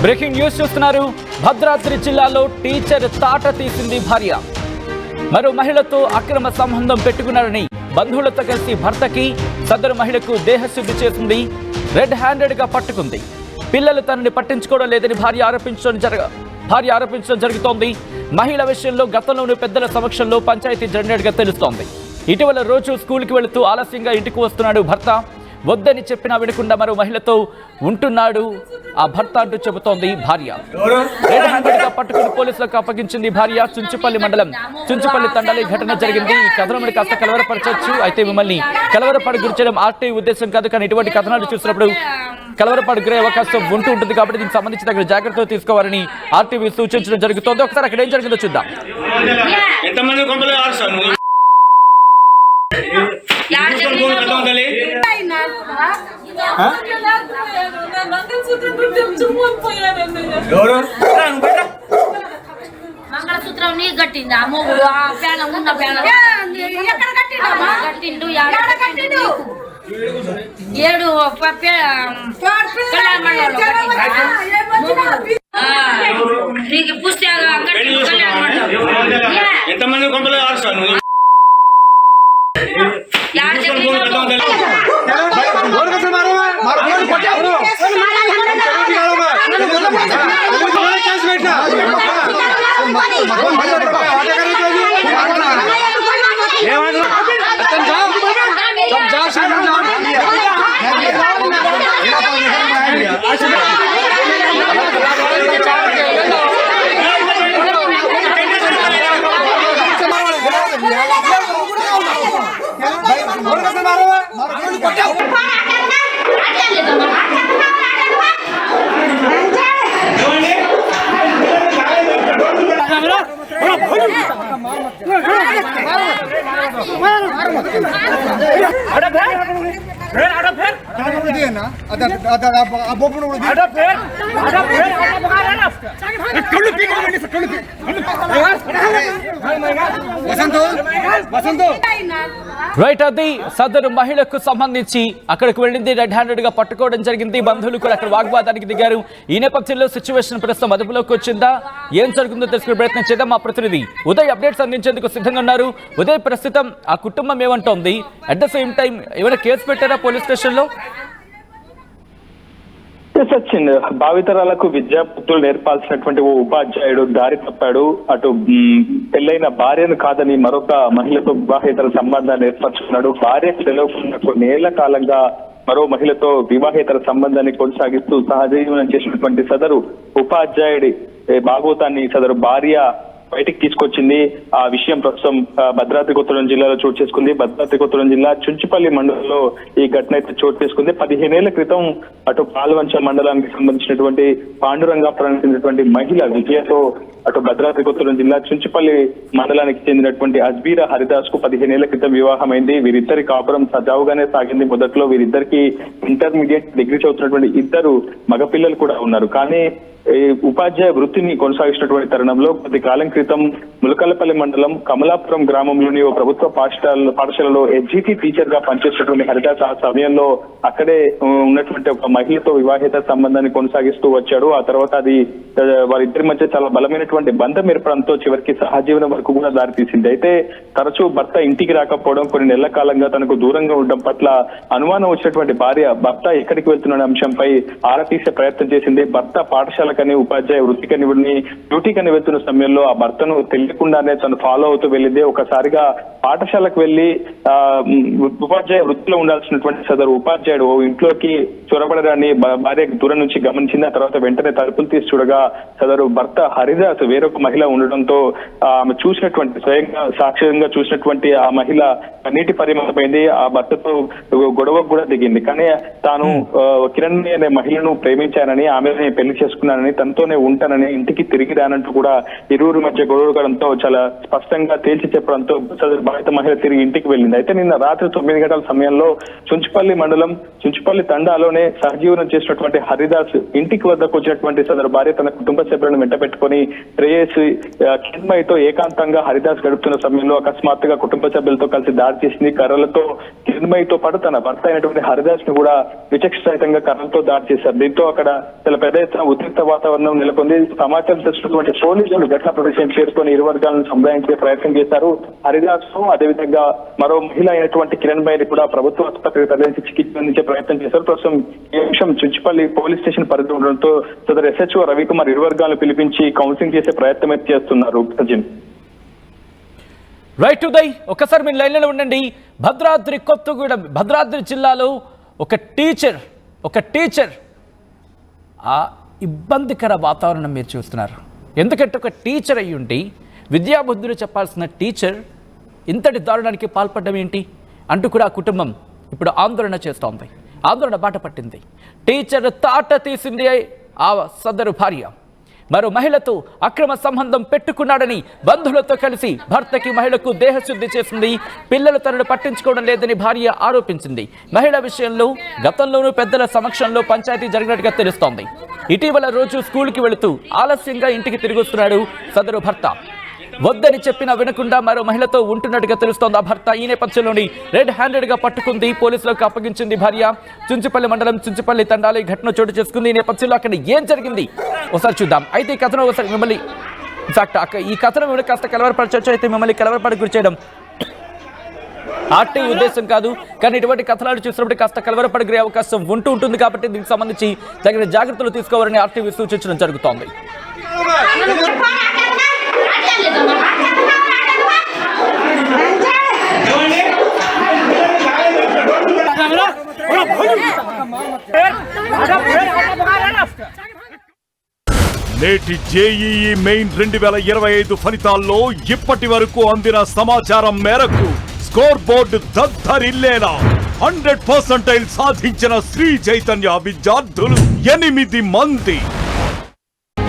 Breaking news చూస్తున్నారు. భద్రాద్రి జిల్లాలో teacher తాట తీసింది భార్య. మరో మహిళతో అక్రమ సంబంధం పెట్టుకున్నారని బంధువులతో కలిసి భర్తకి సదరు మహిళకు దేహశుద్ధి చేసింది. రెడ్ హ్యాండెడ్ గా పట్టుకుంది. పిల్లలు తనని పట్టించుకోవడం లేదని భార్య ఆరోపించడం జరుగుతోంది. మహిళ విషయంలో గతంలోని పెద్దల సమక్షంలో పంచాయతీ జరిగినట్టుగా తెలుస్తోంది. ఇటీవల రోజు స్కూల్కి వెళుతూ ఆలస్యంగా ఇంటికి వస్తున్నాడు భర్త. వద్దని చెప్పినా వినకుండా మరో మహిళతో ఉంటున్నాడు ఆ భర్త అంటూ చెబుతోంది భార్య. రెడ్ హ్యాండెడ్ గా పట్టుకుని పోలీసులకు అప్పగించింది భార్య. చుంచుపల్లి మండలం చుంచుపల్లి తండాలో ఈ ఘటన జరిగింది. ఈ కథనం కాస్త కలవరపరచవచ్చు. అయితే మిమ్మల్ని కలవరపాటు గురి చేయడం ఆర్టీ ఉద్దేశం కాదు. కానీ ఇటువంటి కథనాలు చూసినప్పుడు కలవరపాటు గురే అవకాశం ఉంటుంది. కాబట్టి దీనికి సంబంధించి తగిన జాగ్రత్తలు తీసుకోవాలని ఆర్టీవీ సూచించడం జరుగుతోంది. ఒకసారి అక్కడ ఏం జరిగిందో చూద్దాం. మంగళసూత్రం నీ కట్టింది అమ్మగుడు ఆ పేనం ఉన్న పేనం కట్టిండు 7 నీకు పుస్తక ఎంతమంది కొంపలు రైట్, అది సదరు మహిళకు సంబంధించి అక్కడికి వెళ్ళింది. రెడ్ హ్యాండెడ్ గా పట్టుకోవడం జరిగింది. బంధువులు కూడా అక్కడ వాగ్వాదానికి దిగారు. ఈ నేపథ్యంలో సిచ్యువేషన్ ప్రస్తుతం అదుపులోకి వచ్చిందా, ఏం జరుగుతుందో తెలుసుకునే ప్రయత్నం చేద్దాం. మా ప్రతినిధి ఉదయ్ అప్డేట్స్ అందించేందుకు సిద్ధంగా ఉన్నారు. ఉదయ్, ప్రస్తుతం ఆ కుటుంబం ఏమంటోంది? అట్ ద సేమ్ టైం ఏమైనా కేసు పెట్టారా పోలీస్ స్టేషన్ లో? సచిన్, భావితరాలకు విద్యాబుద్ధులు నేర్పాల్సినటువంటి ఓ ఉపాధ్యాయుడు దారి తప్పాడు. అటు పెళ్లైన భార్యను కాదని మరొక మహిళతో వివాహేతర సంబంధాన్ని ఏర్పరచుకున్నాడు. భార్యకు తెలియకుండా కొన్నేళ్ల కాలంగా మరో మహిళతో వివాహేతర సంబంధాన్ని కొనసాగిస్తూ సహజీవనం చేసినటువంటి సదరు ఉపాధ్యాయుడి భాగవతాన్ని సదరు భార్య బయటికి తీసుకొచ్చింది. ఆ విషయం ప్రస్తుతం భద్రాద్రి కొత్తగూడెం జిల్లాలో చోటు చేసుకుంది. భద్రాద్రి కొత్తగూడెం జిల్లా చుంచుపల్లి మండలంలో ఈ ఘటన అయితే చోటు చేసుకుంది. 15 ఏళ్ల క్రితం అటు పాల్వంచ మండలానికి సంబంధించినటువంటి పాండురంగాపురానికి చెందినటువంటి మహిళ విజయతో అటు భద్రాద్రి కొత్తగూడెం జిల్లా చుంచుపల్లి మండలానికి చెందినటువంటి అజ్బీరా హరిదాస్ కు 15 ఏళ్ల క్రితం వివాహమైంది. వీరిద్దరి కాపురం సజావుగానే సాగింది. మొదట్లో వీరిద్దరికి ఇంటర్మీడియట్ డిగ్రీ చదువుతున్నటువంటి 2 మగపిల్లలు కూడా ఉన్నారు. కానీ ఉపాధ్యాయ వృత్తిని కొనసాగిస్తున్నటువంటి తరుణంలో కొద్ది కాలం క్రితం ములకల్లపల్లి మండలం కమలాపురం గ్రామంలోని ఓ ప్రభుత్వ పాఠశాలలో ఎస్జిటి టీచర్ గా పనిచేస్తున్నటువంటి హరిదాస్ ఆ సమయంలో అక్కడే ఉన్నటువంటి ఒక మహిళతో వివాహేతర సంబంధాన్ని కొనసాగిస్తూ వచ్చాడు. ఆ తర్వాత అది వారిద్దరి మధ్య చాలా బలమైనటువంటి బంధం ఏర్పడంతో చివరికి సహజీవనం వరకు కూడా దారితీసింది. అయితే తరచూ భర్త ఇంటికి రాకపోవడం, కొన్ని నెలల కాలంగా తనకు దూరంగా ఉండడం పట్ల అనుమానం వచ్చినటువంటి భార్య భర్త ఎక్కడికి వెళ్తున్న అంశంపై ఆరా తీసే ప్రయత్నం చేసింది. భర్త పాఠశాల ఉపాధ్యాయ వృత్తికని డ్యూటీకని వెళ్తున్న సమయంలో ఆ భర్తను తెలియకుండానే తను ఫాలో అవుతూ వెళ్ళింది. ఒకసారిగా పాఠశాలకు వెళ్లి ఉపాధ్యాయ వృత్తిలో ఉండాల్సినటువంటి సదరు ఉపాధ్యాయుడు ఇంట్లోకి చొరబడడాన్ని భార్య దూరం నుంచి గమనించింది. ఆ తర్వాత వెంటనే తలుపులు తీసి చూడగా సదరు భర్త హరిదాస్ వేరొక మహిళ ఉండడంతో ఆమె చూసినటువంటి స్వయంగా సాక్ష్యంగా చూసినటువంటి ఆ మహిళ కన్నీటి పరిమళమైంది. ఆ భర్తతో గొడవకు కూడా దిగింది. కానీ తాను కిరణ్ అనే మహిళను ప్రేమించానని, ఆమె పెళ్లి చేసుకున్నానని, తనతోనే ఉంటానని, ఇంటికి తిరిగి రానంటూ కూడా ఇరువురి మధ్య గొడవడంతో చాలా స్పష్టంగా తేల్చి చెప్పడంతో బాధిత మహిళ తిరిగి ఇంటికి వెళ్ళింది. అయితే నిన్న రాత్రి 9 గంటల సమయంలో చుంచుపల్లి మండలం చుంచుపల్లి తండాలోనే సహజీవనం చేసినటువంటి హరిదాస్ ఇంటికి వద్దకు వచ్చినటువంటి సదరు భార్య తన కుటుంబ సభ్యులను వెంట పెట్టుకుని ప్రేయసి కిరణ్మయితో ఏకాంతంగా హరిదాస్ గడుపుతున్న సమయంలో అకస్మాత్తుగా కుటుంబ సభ్యులతో కలిసి దాడి చేసింది. కర్రలతో కిరణ్మయితో పాటు తన భర్త అయినటువంటి హరిదాస్ ను కూడా విచక్షణరహితంగా కర్రలతో దాడి చేశారు. దీంతో అక్కడ చాలా పెద్ద ఎత్తున ఉద్రిక్త వాతావరణం నెలకొంది. సమాచారం తెలిసినటువంటి పోలీసులు ఘటనా ప్రదేశం చేరుకొని ఇరు వర్గాలను సంప్రదించే ప్రయత్నం చేశారు. హరిదాస్ అదేవిధంగా మరో మహిళ అయినటువంటి కిరణ్ బైని కూడా ప్రభుత్వ ఆసుపత్రికి తరలించి చికిత్స అందించే ప్రయత్నం చేశారు. ప్రస్తుతం ఈ విషయం చుంచుపల్లి పోలీస్ స్టేషన్ పరిధి ఉండడంతో సదరు SHO రవికుమార్ ఇరు వర్గాలను పిలిపించి కౌన్సిలింగ్ చేసే ప్రయత్నం అయితే చేస్తున్నారు. సజిన్ రైట్ ఉదయ్, ఒకసారి మీరు లైన్లో ఉండండి. భద్రాద్రి జిల్లాలో ఒక టీచర్ ఆ ఇబ్బందికర వాతావరణం మీరు చూస్తున్నారు. ఎందుకంటే ఒక టీచర్ అయ్యి ఉండి విద్యాబుద్ధులు చెప్పాల్సిన టీచర్ ఇంతటి దారుణానికి పాల్పడడం ఏంటి అంటూ కూడా ఆ కుటుంబం ఇప్పుడు ఆందోళన చేస్తోంది. ఆందోళన బాట పట్టింది. టీచర్ తాట తీసింది ఆ సదరు భార్య. మరో మహిళతో అక్రమ సంబంధం పెట్టుకున్నాడని బంధువులతో కలిసి భర్తకి మహిళకు దేహశుద్ధి చేసింది. పిల్లలు తనను పట్టించుకోవడం లేదని భార్య ఆరోపించింది. మహిళ విషయంలో గతంలోనూ పెద్దల సమక్షంలో పంచాయతీ జరిగినట్టుగా తెలుస్తోంది. ఇటీవల రోజు స్కూల్కి వెళుతూ ఆలస్యంగా ఇంటికి తిరిగి వస్తున్నాడు సదరు భర్త. వద్దని చెప్పినా వినకుండా మరో మహిళతో ఉంటున్నట్టుగా తెలుస్తోంది ఆ భర్త. ఈ నేపథ్యంలోని రెడ్ హ్యాండెడ్ గా పట్టుకుంది, పోలీసులకు అప్పగించింది భార్య. చుంచుపల్లి మండలం చుంచుపల్లి తండాలో ఈ ఘటన చోటు చేసుకుంది. ఈ నేపథ్యంలో అక్కడ ఏం జరిగింది ఒకసారి చూద్దాం. అయితే ఈ కథను ఒకసారి మిమ్మల్ని ఈ కథను మిమ్మల్ని కాస్త కలవరపరచవచ్చు. అయితే మిమ్మల్ని కలవరపడి గురి చేయడం ఆర్టీ ఉద్దేశం కాదు, కానీ ఇటువంటి కథనాలు చూసినప్పుడు కాస్త కలవరపడి గురే అవకాశం ఉంటుంది. కాబట్టి దీనికి సంబంధించి తగిన జాగ్రత్తలు తీసుకోవాలని ఆర్టీవీ సూచించడం జరుగుతోంది. నేటి JEE మెయిన్ 2025 ఫలితాల్లో ఇప్పటి వరకు అందిన సమాచారం మేరకు స్కోర్ బోర్డు దద్దరిల్లేలా 100% సాధించిన శ్రీ చైతన్య విద్యార్థులు 8 మంది.